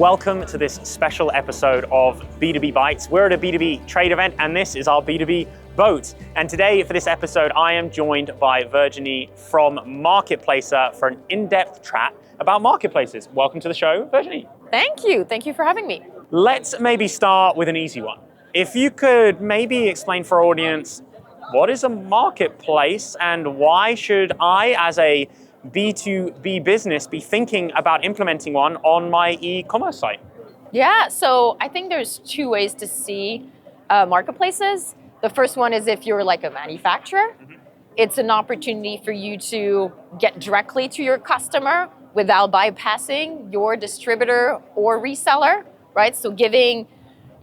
welcome to this special episode of B2B Bites. We're at a B2B trade event and this is our B2B boat. And today for this episode, I am joined by Virginie from Marketplacer for an in-depth chat about marketplaces. Welcome to the show, Virginie. Thank you. Thank you for having me. Let's maybe start with an easy one. If you could maybe explain for our audience, what is a marketplace and why should I, as a B2B business, be thinking about implementing one on my e-commerce site? Yeah, so I think there's two ways to see marketplaces. The first one is if you're like a manufacturer, it's an opportunity for you to get directly to your customer without bypassing your distributor or reseller, right? So getting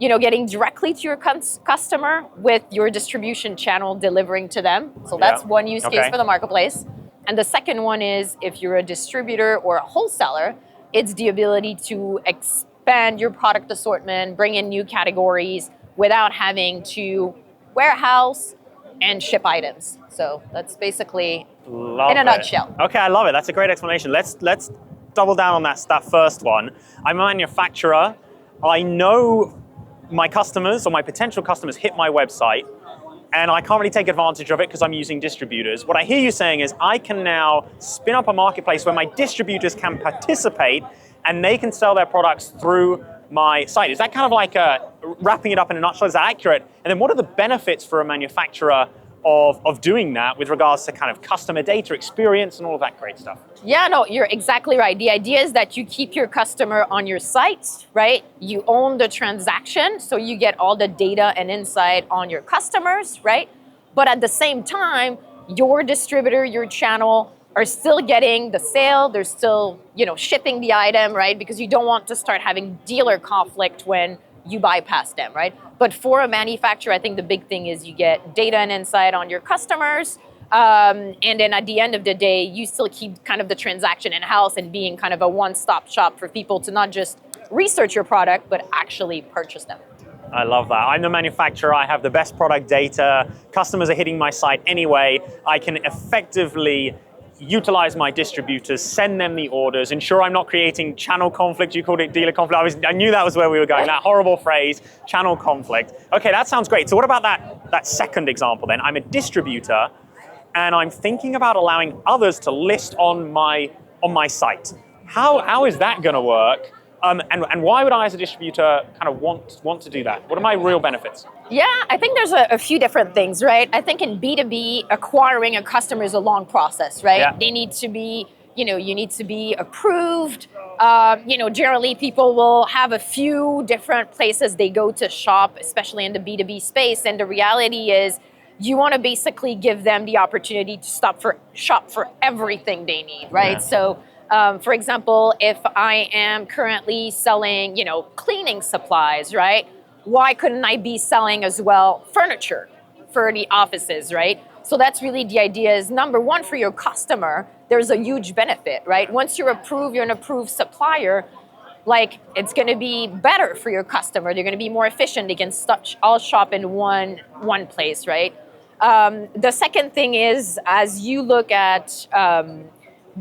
directly to your customer with your distribution channel delivering to them. So that's one use case for the marketplace. And the second one is if you're a distributor or a wholesaler, it's the ability to expand your product assortment, bring in new categories without having to warehouse and ship items. So that's basically in a nutshell. Okay, I love it. That's a great explanation. Let's double down on that first one. I'm a manufacturer. I know my customers or my potential customers hit my website and I can't really take advantage of it because I'm using distributors. What I hear you saying is I can now spin up a marketplace where my distributors can participate and they can sell their products through my site. Is that kind of like wrapping it up in a nutshell? Is that accurate? And then what are the benefits for a manufacturer of doing that with regards to kind of customer data experience and all of that great stuff? Yeah, no, you're exactly right. The idea is that you keep your customer on your site, right? You own the transaction, so you get all the data and insight on your customers, right? But at the same time, your distributor, your channel are still getting the sale. They're still, shipping the item, right? Because you don't want to start having dealer conflict when you bypass them, right? But for a manufacturer, I think the big thing is you get data and insight on your customers. And then at the end of the day, you still keep kind of the transaction in-house and being kind of a one-stop shop for people to not just research your product, but actually purchase them. I love that. I'm the manufacturer. I have the best product data. Customers are hitting my site anyway. I can effectively utilize my distributors, send them the orders, ensure I'm not creating channel conflict. You called it dealer conflict. I knew that was where we were going. That horrible phrase, channel conflict. Okay, that sounds great. So what about that second example then? I'm a distributor and I'm thinking about allowing others to list on my site. How is that going to work? And why would I, as a distributor, kind of want to do that? What are my real benefits? Yeah, I think there's a few different things, right? I think in B2B, acquiring a customer is a long process, right? Yeah. They need to be, you need to be approved. Generally people will have a few different places they go to shop, especially in the B2B space. And the reality is you want to basically give them the opportunity to shop for everything they need, right? Yeah. So, for example, if I am currently selling, cleaning supplies, right? Why couldn't I be selling as well furniture for the offices, right? So that's really the idea is number one, for your customer, there's a huge benefit, right? Once you're an approved supplier, like it's going to be better for your customer. They're going to be more efficient. They can all shop in one place, right? The second thing is, as you look at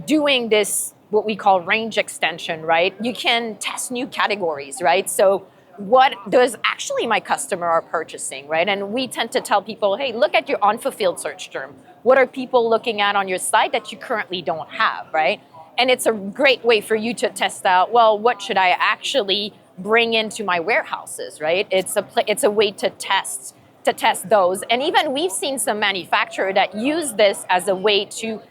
doing this, what we call range extension, right? You can test new categories, right? So what does actually my customer are purchasing, right? And we tend to tell people, hey, look at your unfulfilled search term. What are people looking at on your site that you currently don't have, right? And it's a great way for you to test out, well, what should I actually bring into my warehouses, right? It's a way to test those. And even we've seen some manufacturer that use this as a way to,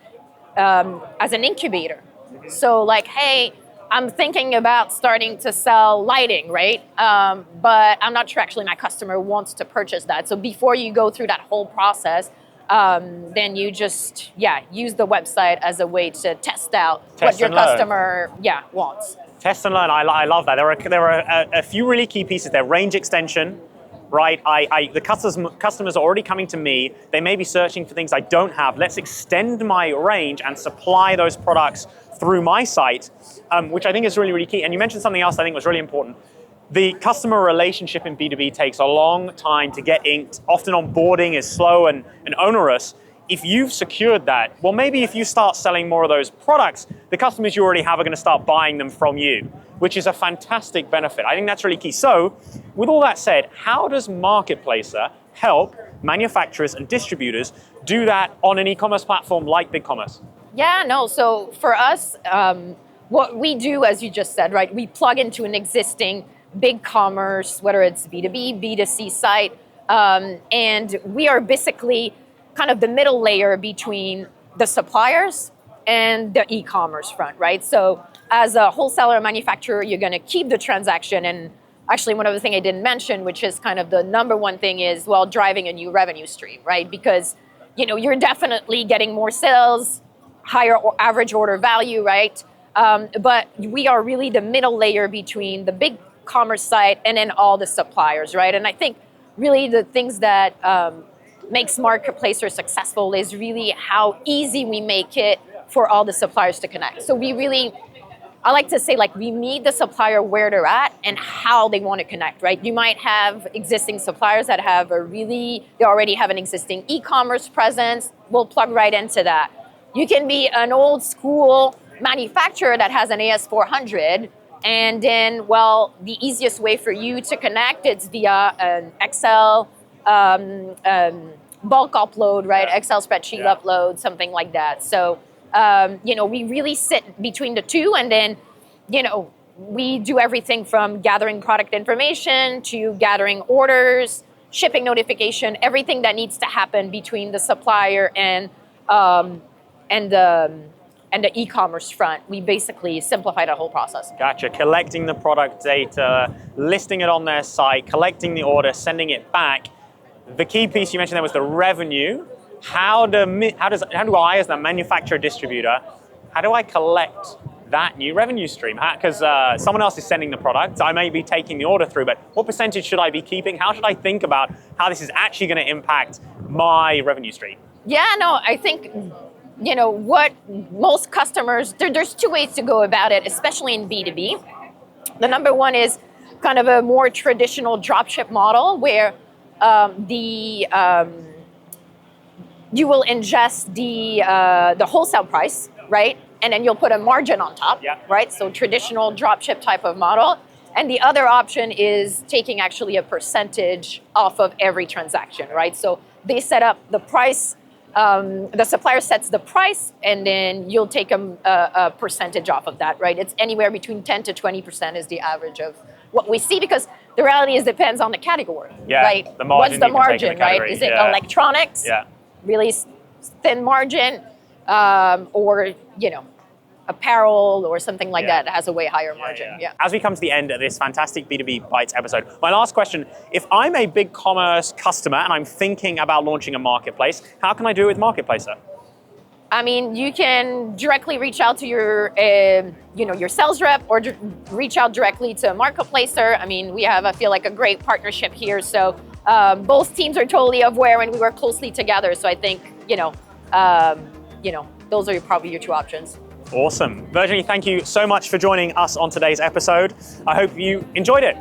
as an incubator. So like, hey, I'm thinking about starting to sell lighting, right? But I'm not sure actually my customer wants to purchase that. So before you go through that whole process, then you just, use the website as a way to test out what your customer, wants. Test and learn. I love that. There are a few really key pieces there. Range extension, right? The customers are already coming to me. They may be searching for things I don't have. Let's extend my range and supply those products through my site, which I think is really, really key. And you mentioned something else I think was really important. The customer relationship in B2B takes a long time to get inked. Often onboarding is slow and onerous. if you've secured that, well, maybe if you start selling more of those products, the customers you already have are going to start buying them from you, which is a fantastic benefit. I think that's really key. So with all that said, how does Marketplacer help manufacturers and distributors do that on an e-commerce platform like BigCommerce? Yeah, no, so for us, what we do, as you just said, right, we plug into an existing BigCommerce, whether it's B2B, B2C site, and we are basically kind of the middle layer between the suppliers and the e-commerce front, right? So as a wholesaler manufacturer, you're going to keep the transaction. And actually, one of the things I didn't mention, which is kind of the number one thing, is, well, driving a new revenue stream, right? Because, you're definitely getting more sales, higher average order value, right? But we are really the middle layer between the BigCommerce site and then all the suppliers, right? And I think really the things that makes Marketplacer successful is really how easy we make it for all the suppliers to connect. So I like to say, we meet the supplier where they're at and how they want to connect, right? You might have existing suppliers that they already have an existing e-commerce presence. We'll plug right into that. You can be an old school manufacturer that has an AS400, and then, well, the easiest way for you to connect is via an Excel bulk upload, right? Excel spreadsheet upload, something like that. So, we really sit between the two, and then, we do everything from gathering product information to gathering orders, shipping notification, everything that needs to happen between the supplier and the e-commerce front. We basically simplify the whole process. Gotcha. Collecting the product data, listing it on their site, collecting the order, sending it back. The key piece you mentioned there was the revenue. How do I, as the manufacturer distributor, how do I collect that new revenue stream? Because someone else is sending the product, I may be taking the order through, but what percentage should I be keeping? How should I think about how this is actually going to impact my revenue stream? Yeah, no, I think, what most customers, there's two ways to go about it, especially in B2B. The number one is kind of a more traditional dropship model where you will ingest the wholesale price, right? And then you'll put a margin on top, right? So traditional dropship type of model. And the other option is taking actually a percentage off of every transaction, right? So they set up the price, the supplier sets the price, and then you'll take a percentage off of that, right? It's anywhere between 10 to 20% is the average of what we see, because the reality is it depends on the category, right? The margin. What's the margin, right? Is it electronics? Really thin margin, or apparel or something like that has a way higher margin. As we come to the end of this fantastic B2B Bites episode, my last question, if I'm a BigCommerce customer and I'm thinking about launching a marketplace, how can I do it with Marketplacer? I mean, you can directly reach out to your sales rep, or reach out directly to Marketplacer. I mean, we have, I feel like, a great partnership here. So both teams are totally aware, and we work closely together. So I think, those are probably your two options. Awesome. Virginie, thank you so much for joining us on today's episode. I hope you enjoyed it.